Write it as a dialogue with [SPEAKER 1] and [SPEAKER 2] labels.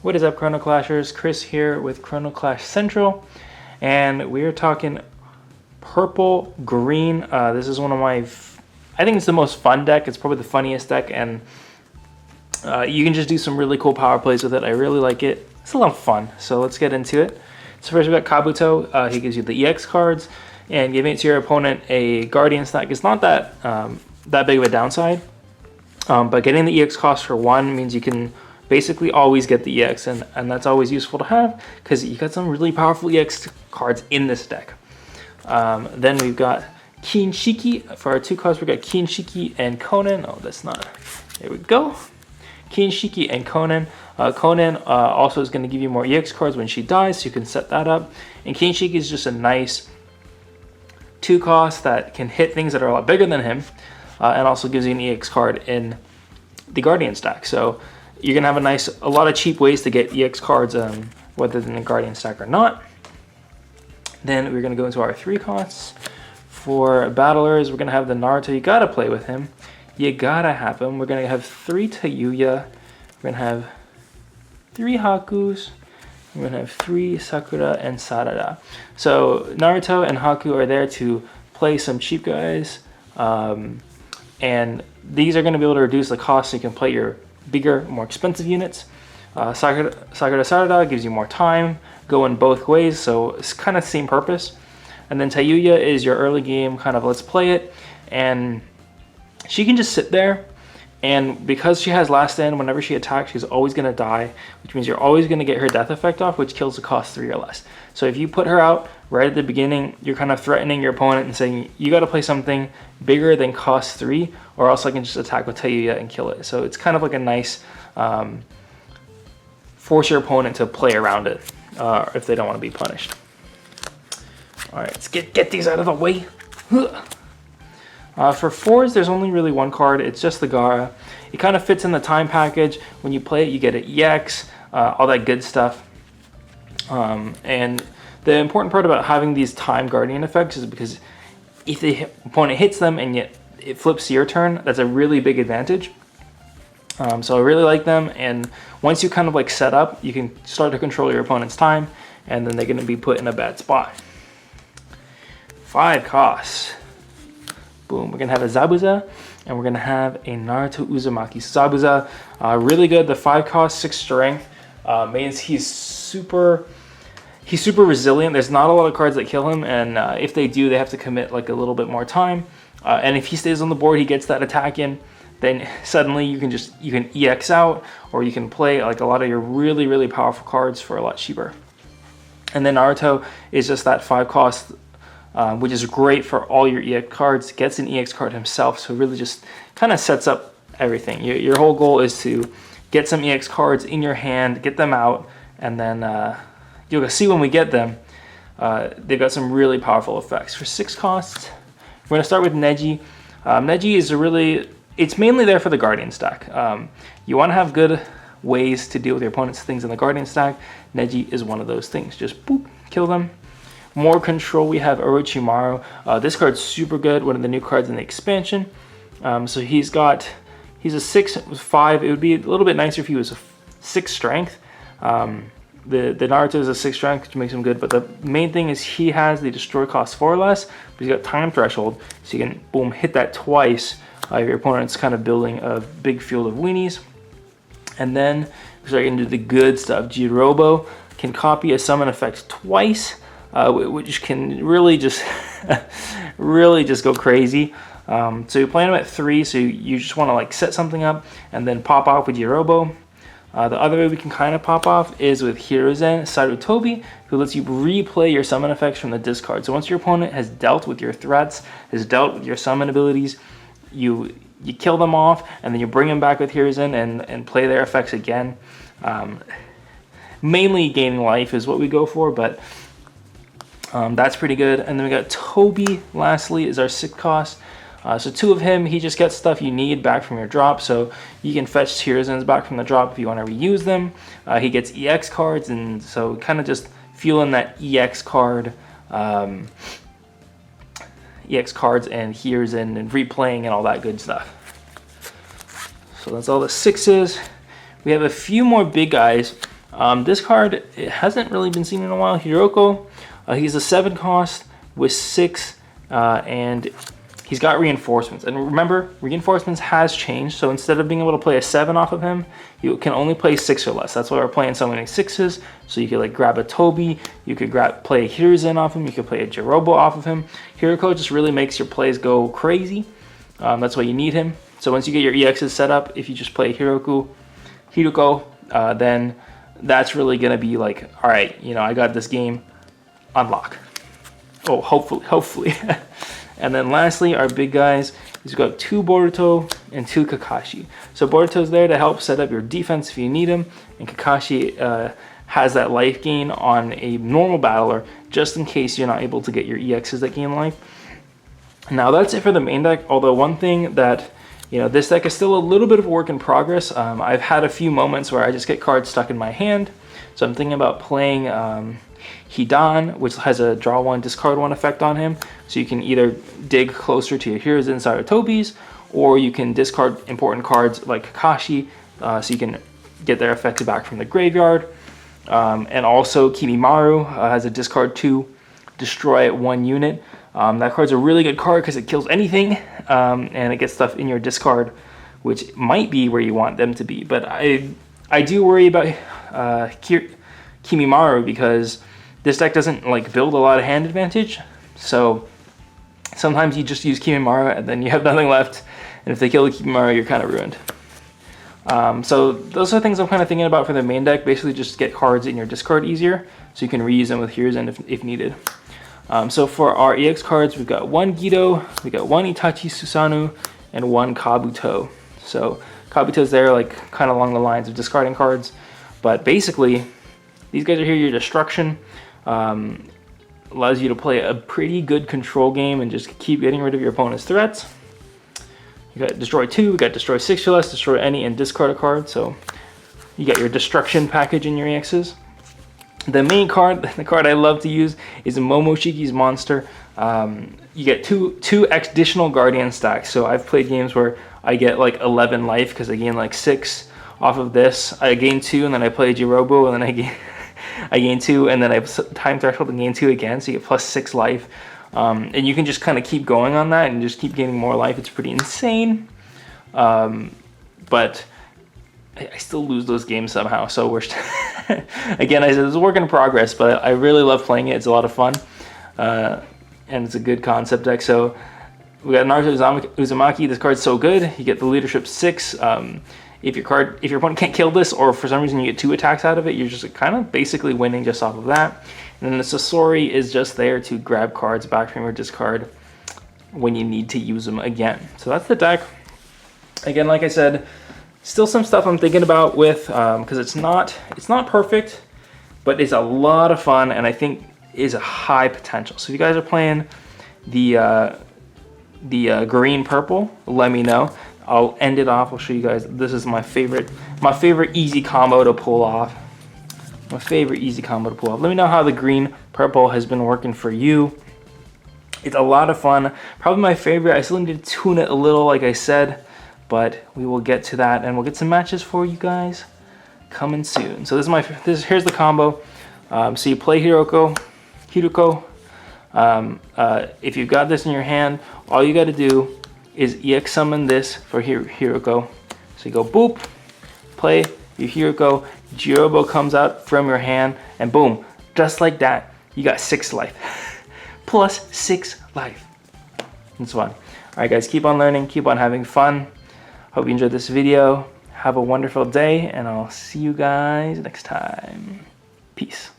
[SPEAKER 1] What is up, Chrono Clashers? Chris here with Chrono Clash Central, and we're talking purple green. This is one of my, I think it's the most fun deck. It's probably the funniest deck, and you can just do some really cool power plays with it. I really like it. It's a lot of fun, so let's get into it. So first we got Kabuto. He gives you the EX cards, and giving it to your opponent a Guardian stack is not that that big of a downside. But getting the EX cost for 1 means you can basically always get the EX, and that's always useful to have because you got some really powerful EX cards in this deck. Then we've got Kinshiki. For our 2 cards, we've got Kinshiki and Conan. Oh, that's not. There we go. Kinshiki and Conan. Conan also is going to give you more EX cards when she dies, so you can set that up. And Kinshiki is just a nice 2 cost that can hit things that are a lot bigger than him, and also gives you an EX card in the Guardian stack. So you're gonna have a lot of cheap ways to get EX cards, whether in the Guardian stack or not. Then we're gonna go into our 3 costs. For battlers, we're gonna have the Naruto. You gotta play with him. You gotta have him. We're gonna have 3 Tayuya. We're gonna have 3 Hakus. We're gonna have 3 Sakura and Sarada. So Naruto and Haku are there to play some cheap guys, and these are gonna be able to reduce the cost so you can play your bigger, more expensive units. Sakura Sarada gives you more time, going both ways, so it's kind of the same purpose. And then Tayuya is your early game kind of let's play it, and she can just sit there, and because she has last stand, whenever she attacks, she's always going to die, which means you're always going to get her death effect off, which kills the cost 3 or less. So if you put her out right at the beginning, you're kind of threatening your opponent and saying, you got to play something bigger than cost 3, or else I can just attack with Tayuya and kill it. So it's kind of like a nice force your opponent to play around it if they don't want to be punished. All right, let's get these out of the way. For 4s, there's only really 1 card. It's just the Gara. It kind of fits in the time package. When you play it, you get an EX, all that good stuff. And the important part about having these time Guardian effects is because if the opponent hits them and yet it flips to your turn, that's a really big advantage. So I really like them, and once you kind of like set up, you can start to control your opponent's time, and then they're going to be put in a bad spot. 5 costs. Boom, we're going to have a Zabuza, and we're going to have a Naruto Uzumaki. Zabuza, really good. The 5 cost, 6 strength, means he's super resilient. There's not a lot of cards that kill him, and if they do, they have to commit like a little bit more time. And if he stays on the board, he gets that attack in, then suddenly you can EX out, or you can play like a lot of your really powerful cards for a lot cheaper. And then Naruto is just that 5 cost, which is great for all your EX cards. Gets an EX card himself, so really just kind of sets up everything. Your whole goal is to get some EX cards in your hand, get them out, and then you'll see when we get them, they've got some really powerful effects. For 6 costs, we're going to start with Neji. Neji is it's mainly there for the Guardian stack. You want to have good ways to deal with your opponent's things in the Guardian stack. Neji is one of those things. Just boop, kill them. More control, we have Orochimaru. This card's super good, one of the new cards in the expansion. So he's a 6 with 5. It would be a little bit nicer if he was a 6 strength. The Naruto is a 6 strength, which makes him good, but the main thing is he has the destroy cost 4 or less, but he's got time threshold, so you can boom hit that twice if your opponent's kind of building a big field of weenies. And then we start getting into the good stuff. Jirobo can copy a summon effect twice, which can really just go crazy. So you're playing them at 3, so you just want to like set something up and then pop off with Jirobo. The other way we can kind of pop off is with Hiruzen Sarutobi, who lets you replay your summon effects from the discard. So once your opponent has dealt with your threats, has dealt with your summon abilities, you kill them off, and then you bring them back with Hiruzen and play their effects again. Mainly gaining life is what we go for, but that's pretty good. And then we got Toby, lastly, is our 6 cost. So 2 of him, he just gets stuff you need back from your drop, so you can fetch Hiruzen's back from the drop if you want to reuse them. He gets EX cards, and so kind of just fueling that EX card, EX cards and Hiruzen and replaying and all that good stuff. So that's all the 6s. We have a few more big guys. This card, it hasn't really been seen in a while. Hiroko, he's a 7 cost with 6, and he's got reinforcements. And remember, reinforcements has changed, so instead of being able to play a 7 off of him, you can only play 6 or less. That's why we're playing so many 6s. So you could like grab a Toby, you could play a Hiruzen off him, you could play a Jirobo off of him. Hiroko just really makes your plays go crazy. That's why you need him. So once you get your EXs set up, if you just play Hiroko, then that's really gonna be like, all right, you know, I got this game on lock. Oh, hopefully. And then lastly, our big guys, we've got 2 Boruto and 2 Kakashi. So Boruto's there to help set up your defense if you need him, and Kakashi has that life gain on a normal battler, just in case you're not able to get your EXs that gain life. Now that's it for the main deck, although one thing that, you know, this deck is still a little bit of a work in progress. I've had a few moments where I just get cards stuck in my hand, so I'm thinking about playing Hidan, which has a draw 1, discard 1 effect on him. So you can either dig closer to your Hiruzen inside of Tobi's, or you can discard important cards like Kakashi, so you can get their effect back from the graveyard. And also Kimimaru has a discard 2, destroy 1 unit. That card's a really good card because it kills anything, and it gets stuff in your discard, which might be where you want them to be. But I do worry about Kimimaru because this deck doesn't like build a lot of hand advantage. So sometimes you just use Kimimaru and then you have nothing left. And if they kill the Kimimaru, you're kind of ruined. So those are things I'm kind of thinking about for the main deck. Basically just get cards in your discard easier so you can reuse them with Hiruzen if needed. So for our EX cards, we've got 1 Gido, we got 1 Itachi Susanu, and 1 Kabuto. So Kabuto's there like kind of along the lines of discarding cards. But basically, these guys are here, your destruction. Allows you to play a pretty good control game and just keep getting rid of your opponent's threats. You got destroy 2, we got destroy 6 or less, destroy any, and discard a card. So you got your destruction package in your EXs. The main card, the card I love to use, is Momoshiki's Monster. You get two additional Guardian stacks. So I've played games where I get like 11 life because I gain like 6 off of this. I gain 2 and then I play Jirobo and then I gain 2 and then I time threshold and gain 2 again. So you get plus 6 life. And you can just kind of keep going on that and just keep gaining more life. It's pretty insane. But I still lose those games somehow. So we're again, I said it's a work in progress, but I really love playing it. It's a lot of fun. And it's a good concept deck. So we got Naruto Uzumaki. This card's so good. You get the leadership 6. If your opponent can't kill this, or for some reason you get 2 attacks out of it, you're just kind of basically winning just off of that. And then the Sasori is just there to grab cards back from your discard when you need to use them again. So that's the deck. Again, like I said, still some stuff I'm thinking about with, because it's not perfect, but it's a lot of fun, and I think is a high potential. So if you guys are playing the green purple, let me know. I'll end it off. I'll show you guys. This is my favorite easy combo to pull off. Let me know how the green purple has been working for you. It's a lot of fun. Probably my favorite. I still need to tune it a little, like I said, but we will get to that, and we'll get some matches for you guys coming soon. So here's the combo. So you play Hiroko. If you've got this in your hand, all you got to do is EX summon this for Hiroko. So you go boop, play your Hiroko, Jirobo comes out from your hand, and boom, just like that, you got 6 life. Plus 6 life. It's fun. Alright guys, keep on learning, keep on having fun. Hope you enjoyed this video. Have a wonderful day, and I'll see you guys next time. Peace.